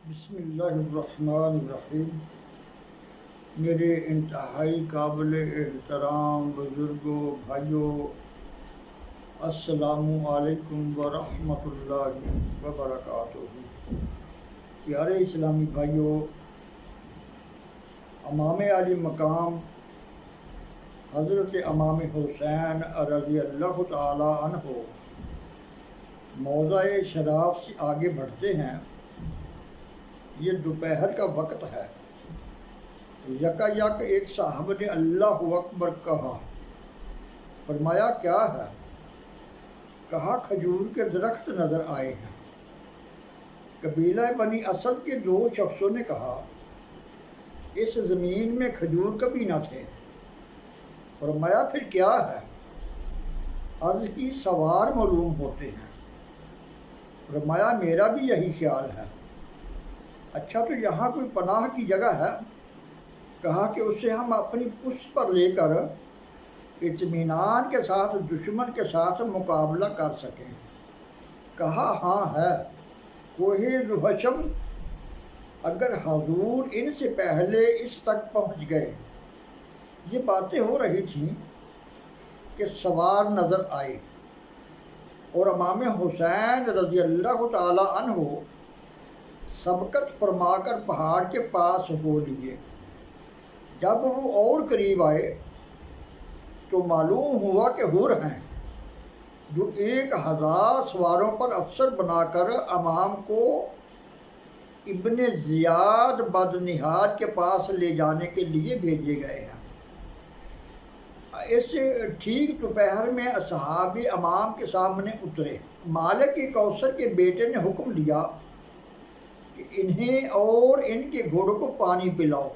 بسم اللہ الرحمن الرحیم۔ میرے انتہائی قابل احترام بزرگوں، بھائیوں، السلام علیکم ورحمۃ اللہ وبرکاتہ۔ پیارے اسلامی بھائیوں، امام علی مقام حضرت امام حسین رضی اللہ تعالی عنہ موضع شراب سے آگے بڑھتے ہیں۔ یہ دوپہر کا وقت ہے۔ یکا یک ایک صاحب نے اللہ اکبر کہا۔ فرمایا کیا ہے؟ کہا کھجور کے درخت نظر آئے ہیں۔ قبیلہ بنی اسد کے دو شخصوں نے کہا اس زمین میں کھجور کبھی نہ تھے۔ فرمایا پھر کیا ہے؟ عرض کی سوار معلوم ہوتے ہیں۔ فرمایا میرا بھی یہی خیال ہے۔ اچھا تو یہاں کوئی پناہ کی جگہ ہے؟ کہا کہ اسے ہم اپنی پشت پر لے کر اطمینان کے ساتھ دشمن کے ساتھ مقابلہ کر سکیں۔ کہا ہاں ہے، کوہ ذوحشم۔ اگر حضور ان سے پہلے اس تک پہنچ گئے۔ یہ باتیں ہو رہی تھیں کہ سوار نظر آئے اور امام حسین رضی اللہ تعالی عنہ سبقت فرما کر پہاڑ کے پاس ہو لیے۔ جب وہ اور قریب آئے تو معلوم ہوا کہ حور ہیں جو 1000 سواروں پر افسر بنا کر امام کو ابن زیاد بدنہاد کے پاس لے جانے کے لیے بھیجے گئے ہیں۔ اس ٹھیک دوپہر میں اصحاب امام کے سامنے اترے۔ مالک کوثر کے بیٹے نے حکم دیا کہ انہیں اور ان کے گھوڑوں کو پانی پلاؤ۔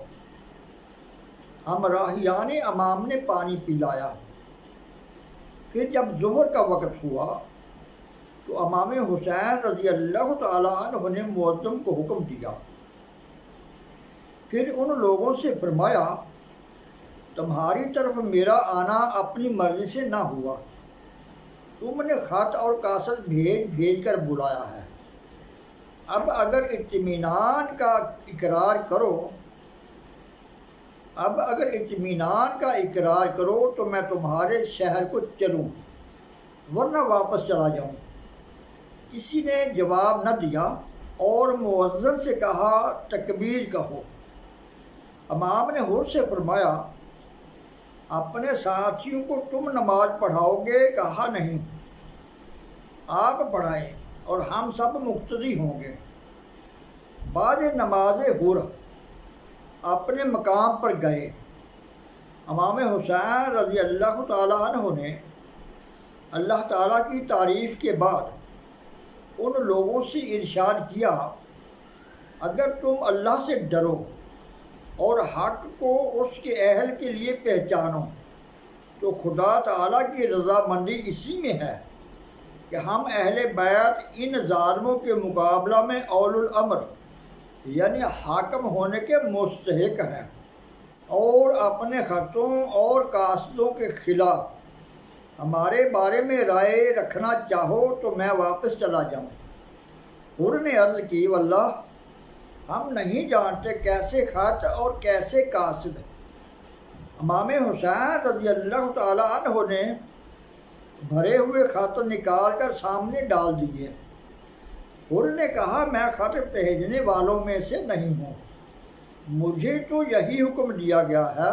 ہمراہیان امام نے پانی پلایا۔ پھر جب ظہر کا وقت ہوا تو امام حسین رضی اللہ تعالی عنہ نے مؤذن کو حکم دیا۔ پھر ان لوگوں سے فرمایا تمہاری طرف میرا آنا اپنی مرضی سے نہ ہوا، تم نے خط اور کاسد بھیج کر بلایا ہے۔ اب اگر اطمینان کا اقرار کرو تو میں تمہارے شہر کو چلوں، ورنہ واپس چلا جاؤں۔ کسی نے جواب نہ دیا اور مؤذن سے کہا تکبیر کہو۔ امام نے حور سے فرمایا اپنے ساتھیوں کو تم نماز پڑھاؤ گے؟ کہا نہیں، آپ پڑھائیں اور ہم سب مقتدی ہوں گے۔ بعد نماز حور اپنے مقام پر گئے۔ امام حسین رضی اللہ تعالیٰ عنہ نے اللہ تعالیٰ کی تعریف کے بعد ان لوگوں سے ارشاد کیا اگر تم اللہ سے ڈرو اور حق کو اس کے اہل کے لیے پہچانو تو خدا تعالیٰ کی رضامندی اسی میں ہے کہ ہم اہل بیت ان ظالموں کے مقابلہ میں اول الامر یعنی حاکم ہونے کے مستحق ہیں، اور اپنے خطوں اور قاصدوں کے خلاف ہمارے بارے میں رائے رکھنا چاہو تو میں واپس چلا جاؤں۔ حور نے عرض کی واللہ ہم نہیں جانتے کیسے خط اور کیسے قاصد۔ امام حسین رضی اللہ تعالی عنہ نے بھرے ہوئے خط نکال کر سامنے ڈال دیے۔ حور نے کہا میں خط بھیجنے والوں میں سے نہیں ہوں، مجھے تو یہی حکم دیا گیا ہے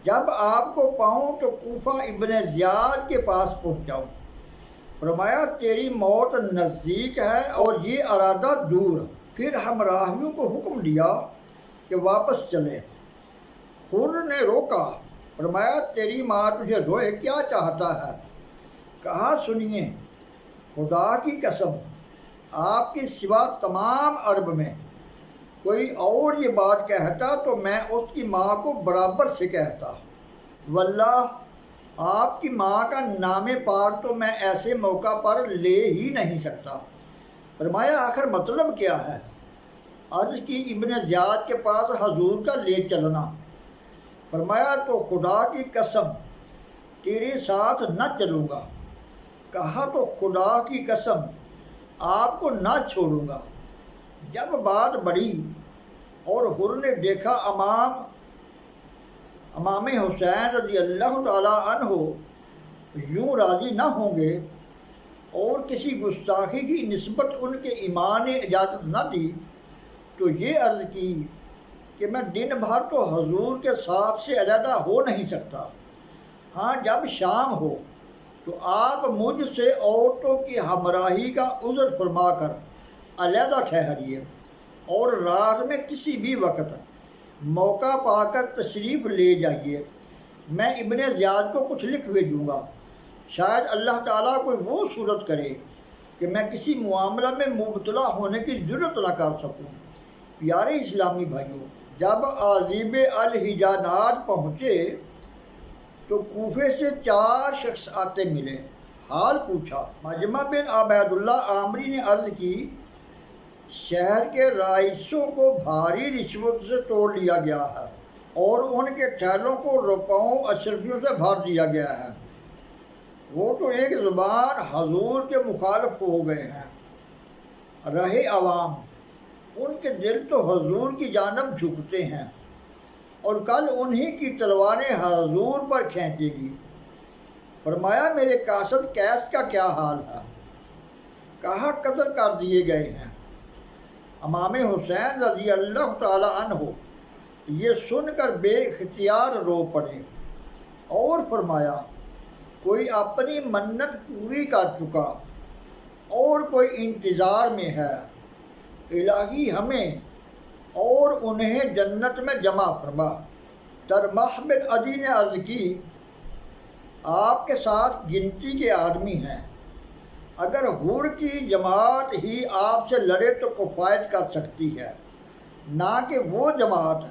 جب آپ کو پاؤں تو کوفہ ابن زیاد کے پاس پہنچ جاؤ۔ فرمایا تیری موت نزدیک ہے اور یہ ارادہ دور۔ پھر ہمراہیوں کو حکم دیا کہ واپس چلے۔ حور نے روکا۔ فرمایا تیری ماں تجھے روئے، کیا چاہتا ہے؟ کہا سنیے، خدا کی قسم آپ کے سوا تمام عرب میں کوئی اور یہ بات کہتا تو میں اس کی ماں کو برابر سے کہتا۔ واللہ آپ کی ماں کا نام پاک تو میں ایسے موقع پر لے ہی نہیں سکتا۔ فرمایا آخر مطلب کیا ہے؟ عرض کی ابن زیاد کے پاس حضور کا لے چلنا۔ فرمایا تو خدا کی قسم تیرے ساتھ نہ چلوں گا۔ کہا تو خدا کی قسم آپ کو نہ چھوڑوں گا۔ جب بات بڑھی اور حر نے دیکھا امام حسین رضی اللہ تعالیٰ عنہ یوں راضی نہ ہوں گے اور کسی گستاخی کی نسبت ان کے ایمان نے اجازت نہ دی، تو یہ عرض کی کہ میں دن بھر تو حضور کے ساتھ سے علیحدہ ہو نہیں سکتا، ہاں جب شام ہو تو آپ مجھ سے عورتوں کی ہمراہی کا عذر فرما کر علیحدہ ٹھہریے، اور رات میں کسی بھی وقت موقع پا کر تشریف لے جائیے، میں ابن زیاد کو کچھ لکھ بھیجوں گا، شاید اللہ تعالیٰ کوئی وہ صورت کرے کہ میں کسی معاملہ میں مبتلا ہونے کی ضرورت نہ کر سکوں۔ پیارے اسلامی بھائیوں، جب عازب الحجانات پہنچے تو کوفے سے 4 شخص آتے ملے، حال پوچھا۔ مجمع بن عبید اللہ عامری نے عرض کی، شہر کے رئیسوں کو بھاری رشوت سے توڑ لیا گیا ہے اور ان کے ٹھیلوں کو روپوں اشرفیوں سے بھر دیا گیا ہے، وہ تو ایک زبان حضور کے مخالف ہو گئے ہیں، رہے عوام ان کے دل تو حضور کی جانب جھکتے ہیں، اور کل انہی کی تلواریں حضور پر کھینچے گی۔ فرمایا میرے قاصد قیس کا کیا حال ہے؟ کہا قتل کر دیے گئے ہیں۔ امام حسین رضی اللہ تعالی عنہ یہ سن کر بے اختیار رو پڑے اور فرمایا، کوئی اپنی منت پوری کر چکا اور کوئی انتظار میں ہے، الہی ہمیں اور انہیں جنت میں جمع فرما۔ درمح بن عدی نے عرض کی، آپ کے ساتھ گنتی کے آدمی ہیں، اگر حور کی جماعت ہی آپ سے لڑے تو کفایت کر سکتی ہے، نہ کہ وہ جماعت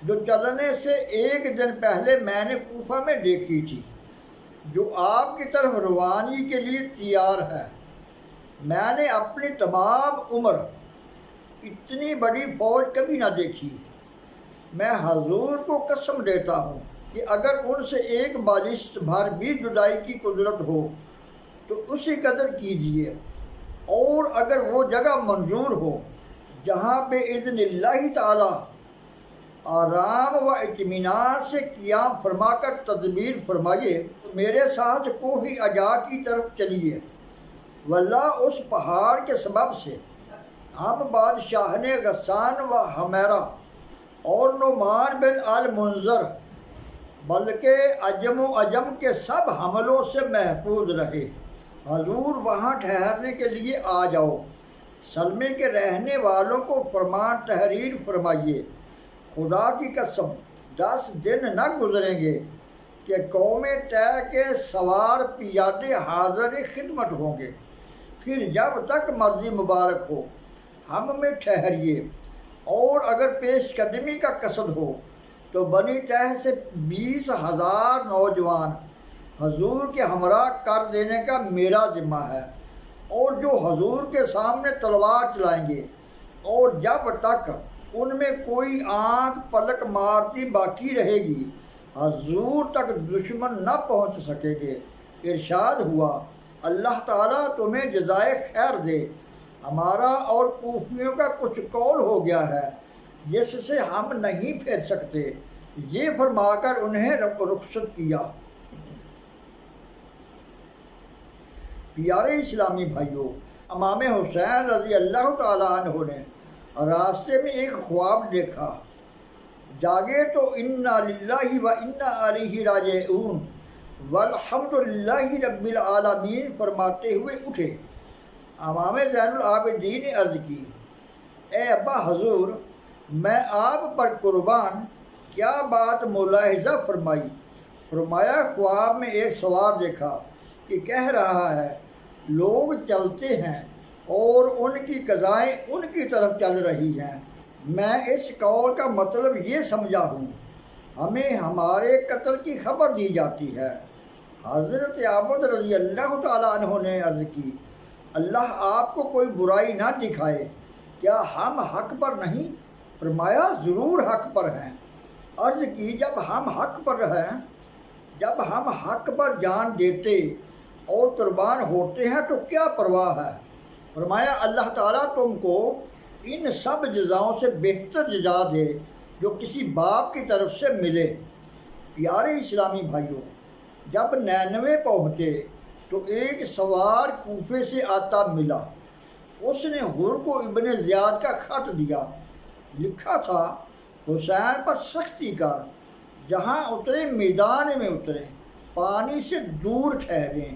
جو چلنے سے ایک دن پہلے میں نے کوفہ میں دیکھی تھی، جو آپ کی طرف روانی کے لیے تیار ہے۔ میں نے اپنی تمام عمر اتنی بڑی فوج کبھی نہ دیکھی۔ میں حضور کو قسم دیتا ہوں کہ اگر ان سے ایک بالشت بھر بھی جدائی کی قدرت ہو تو اسی قدر کیجیے، اور اگر وہ جگہ منظور ہو جہاں بے اذن اللہ تعالی آرام و اطمینان سے قیام فرما کر تدبیر فرمائیے، میرے ساتھ کوہ عجا کی طرف چلیے، واللہ اس پہاڑ کے سبب سے ہم بادشاہ نے غسان و حمیرہ اور نعمان بن المنذر بلکہ عجم و عجم کے سب حملوں سے محفوظ رہے۔ حضور وہاں ٹھہرنے کے لیے آ جاؤ، سلمے کے رہنے والوں کو فرمان تحریر فرمائیے، خدا کی قسم 10 دن نہ گزریں گے کہ قوم طے کے سوار پیادے حاضر خدمت ہوں گے، پھر جب تک مرضی مبارک ہو ہم میں ٹھہریے، اور اگر پیش قدمی کا قصد ہو تو بنی طے سے 20,000 نوجوان حضور کے ہمراہ کر دینے کا میرا ذمہ ہے، اور جو حضور کے سامنے تلوار چلائیں گے، اور جب تک ان میں کوئی آنکھ پلک مارتی باقی رہے گی حضور تک دشمن نہ پہنچ سکے گے۔ ارشاد ہوا، اللہ تعالیٰ تمہیں جزائے خیر دے، ہمارا اور کوفیوں کا کچھ قول ہو گیا ہے جس سے ہم نہیں پھر سکتے، یہ فرما کر انہیں رخصت کیا۔ پیارے اسلامی بھائیوں، امام حسین رضی اللہ تعالیٰ عنہ نے راستے میں ایک خواب دیکھا، جاگے تو انا للہ و انا الیہ راجعون والحمد للہ رب العالمین فرماتے ہوئے اٹھے۔ امام زین العابدین نے عرض کی، اے ابا حضور، میں آپ پر قربان، کیا بات ملاحظہ فرمائی؟ فرمایا خواب میں ایک سوار دیکھا کہ کہہ رہا ہے، لوگ چلتے ہیں اور ان کی قضائیں ان کی طرف چل رہی ہیں، میں اس قول کا مطلب یہ سمجھا ہوں، ہمیں ہمارے قتل کی خبر دی جاتی ہے۔ حضرت عابد رضی اللہ تعالیٰ عنہ نے عرض کی، اللہ آپ کو کوئی برائی نہ دکھائے، کیا ہم حق پر نہیں؟ فرمایا ضرور حق پر ہیں۔ عرض کی، جب ہم حق پر ہیں، جب ہم حق پر جان دیتے اور قربان ہوتے ہیں تو کیا پرواہ ہے؟ فرمایا اللہ تعالیٰ تم کو ان سب جزاؤں سے بہتر جزا دے جو کسی باپ کی طرف سے ملے۔ پیارے اسلامی بھائیوں، جب 99 پہنچے تو ایک سوار کوفے سے آتا ملا۔ اس نے حر کو ابن زیاد کا خط دیا۔ لکھا تھا، حسین پر سختی کر، جہاں اترے میدان میں اترے، پانی سے دور ٹھہریں،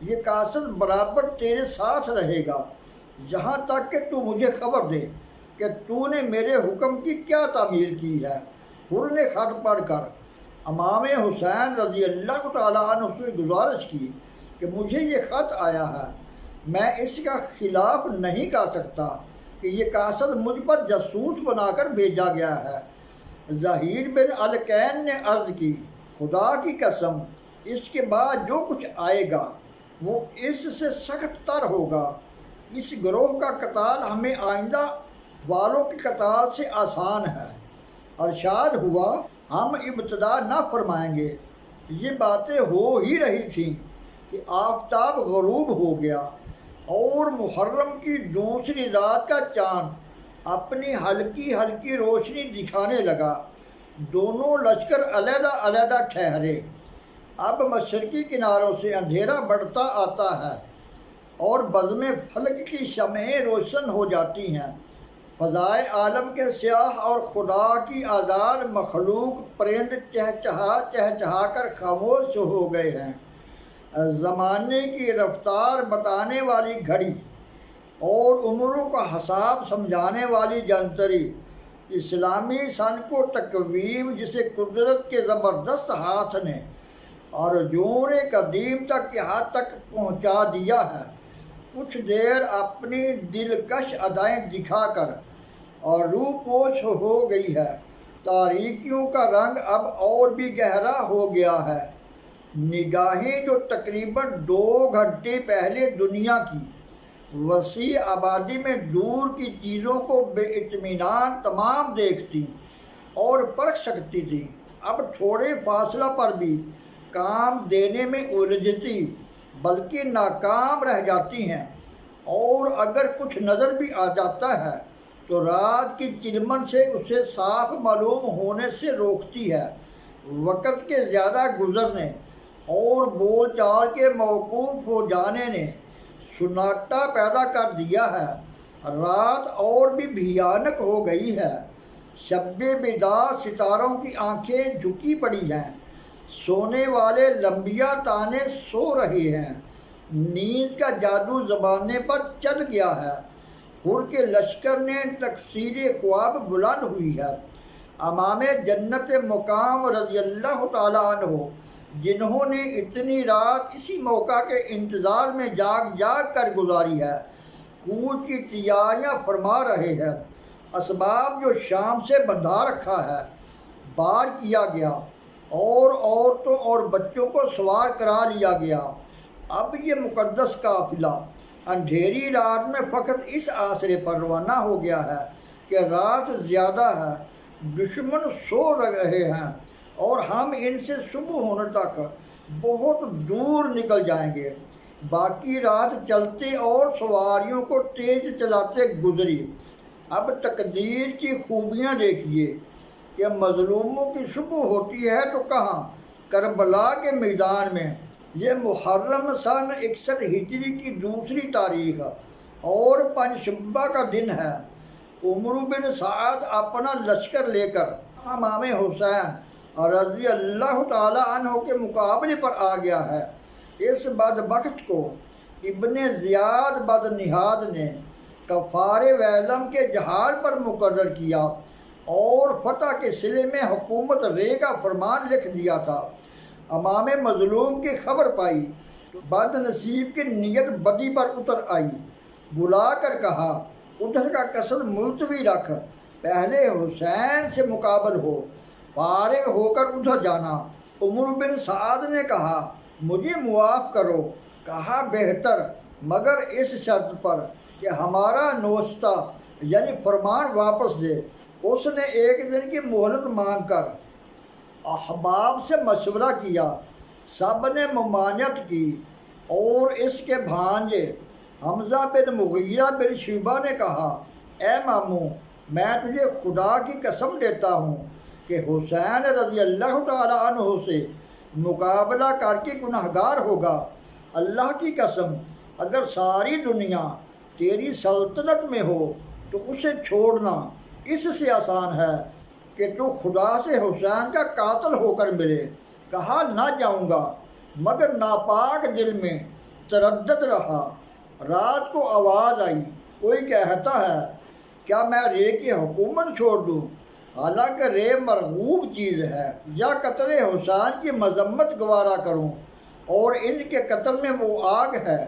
یہ قاصد برابر تیرے ساتھ رہے گا یہاں تک کہ تو مجھے خبر دے کہ تو نے میرے حکم کی کیا تعمیل کی ہے۔ حر نے خط پڑھ کر امام حسین رضی اللہ تعالیٰ عنہ سے گزارش کی کہ مجھے یہ خط آیا ہے، میں اس کا خلاف نہیں کر سکتا کہ یہ قاصد مجھ پر جاسوس بنا کر بھیجا گیا ہے۔ ظہیر بن الکین نے عرض کی، خدا کی قسم، اس کے بعد جو کچھ آئے گا وہ اس سے سخت تر ہوگا۔ اس گروہ کا قتال ہمیں آئندہ والوں کے قتال سے آسان ہے۔ ارشاد ہوا، ہم ابتدا نہ فرمائیں گے۔ یہ باتیں ہو ہی رہی تھیں کہ آفتاب غروب ہو گیا اور محرم کی دوسری رات کا چاند اپنی ہلکی ہلکی روشنی دکھانے لگا۔ دونوں لشکر علیحدہ علیحدہ ٹھہرے۔ اب مشرقی کناروں سے اندھیرا بڑھتا آتا ہے اور بزم فلک کی شمعیں روشن ہو جاتی ہیں۔ فضائے عالم کے سیاہ اور خدا کی آزاد مخلوق پرند چہچہا کر خاموش ہو گئے ہیں۔ زمانے کی رفتار بتانے والی گھڑی اور عمروں کا حساب سمجھانے والی جنتری، اسلامی سن کو تقویم جسے قدرت کے زبردست ہاتھ نے ارجون قدیم تک کی حد تک پہنچا دیا ہے، کچھ دیر اپنی دلکش ادائیں دکھا کر اور روح پوش ہو گئی ہے۔ تاریکیوں کا رنگ اب اور بھی گہرا ہو گیا ہے۔ نگاہیں جو تقریباً 2 گھنٹے پہلے دنیا کی وسیع آبادی میں دور کی چیزوں کو بے اطمینان تمام دیکھتی اور پرکھ سکتی تھی، اب تھوڑے فاصلہ پر بھی کام دینے میں الجھتی بلکہ ناکام رہ جاتی ہیں، اور اگر کچھ نظر بھی آ جاتا ہے تو رات کی چلمن سے اسے صاف معلوم ہونے سے روکتی ہے۔ وقت کے زیادہ گزرنے اور بول چال کے موقوف ہو جانے نے سناٹا پیدا کر دیا ہے۔ رات اور بھی بھیانک ہو گئی ہے۔ شب بیدار ستاروں کی آنکھیں جھکی پڑی ہیں، سونے والے لمبیاں تانے سو رہے ہیں، نیند کا جادو زبانے پر چل گیا ہے۔ حر کے لشکر نے تکثیر خواب بلند ہوئی ہے۔ امام جنت مقام رضی اللہ تعالیٰ عنہ، جنہوں نے اتنی رات اسی موقع کے انتظار میں جاگ جاگ کر گزاری ہے، کوچ کی تیاریاں فرما رہے ہیں۔ اسباب جو شام سے بندھا رکھا ہے بار کیا گیا اور عورتوں اور بچوں کو سوار کرا لیا گیا۔ اب یہ مقدس قافلہ اندھیری رات میں فقط اس آسرے پر روانہ ہو گیا ہے کہ رات زیادہ ہے، دشمن سو رہے ہیں اور ہم ان سے صبح ہونے تک بہت دور نکل جائیں گے۔ باقی رات چلتے اور سواریوں کو تیز چلاتے گزری۔ اب تقدیر کی خوبیاں دیکھیے کہ مظلوموں کی صبح ہوتی ہے تو کہاں، کربلا کے میدان میں۔ یہ محرم سن 61 ہجری کی دوسری تاریخ اور پنجشنبہ کا دن ہے۔ عمرو بن سعد اپنا لشکر لے کر امام حسین رضی اللہ تعالیٰ عنہ کے مقابلے پر آ گیا ہے۔ اس بدبخت کو ابن زیاد بدنہاد نے کفار ویلم کے جہاد پر مقرر کیا اور فتح کے صلے میں حکومت رے کا فرمان لکھ دیا تھا۔ امام مظلوم کی خبر پائی تو بد نصیب کی نیت بدی پر اتر آئی، بلا کر کہا، ادھر کا قصد ملتوی رکھ، پہلے حسین سے مقابل ہو، فارغ ہو کر ادھر جانا۔ عمر بن سعد نے کہا، مجھے معاف کرو۔ کہا، بہتر، مگر اس شرط پر کہ ہمارا نوشتہ یعنی فرمان واپس دے۔ اس نے 1 دن کی مہلت مانگ کر احباب سے مشورہ کیا، سب نے ممانعت کی اور اس کے بھانجے حمزہ بن مغیرہ بن شیبہ نے کہا، اے ماموں میں تجھے خدا کی قسم دیتا ہوں کہ حسین رضی اللہ تعالیٰ عنہ سے مقابلہ کر کے گنہگار ہوگا۔ اللہ کی قسم اگر ساری دنیا تیری سلطنت میں ہو تو اسے چھوڑنا اس سے آسان ہے کہ تو خدا سے حسین کا قاتل ہو کر ملے۔ کہا نہ جاؤں گا، مگر ناپاک دل میں تردد رہا۔ رات کو آواز آئی، کوئی کہتا ہے کیا میں رے کی حکومت چھوڑ دوں؟ حالانکہ رے مرغوب چیز ہے، یا قتل حسین کی مذمت گوارا کروں، اور ان کے قتل میں وہ آگ ہے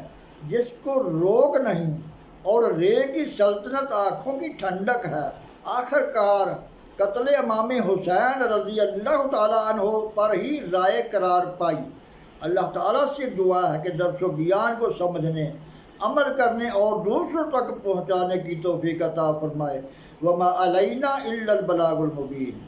جس کو روک نہیں، اور رے کی سلطنت آنکھوں کی ٹھنڈک ہے۔ آخر کار قتل امام حسین رضی اللہ تعالیٰ عنہ پر ہی رائے قرار پائی۔ اللہ تعالیٰ سے دعا ہے کہ درس و بیان کو سمجھنے، عمل کرنے اور دوسروں تک پہنچانے کی توفیق عطا فرمائے۔ وما علینا الا البلاغ المبین۔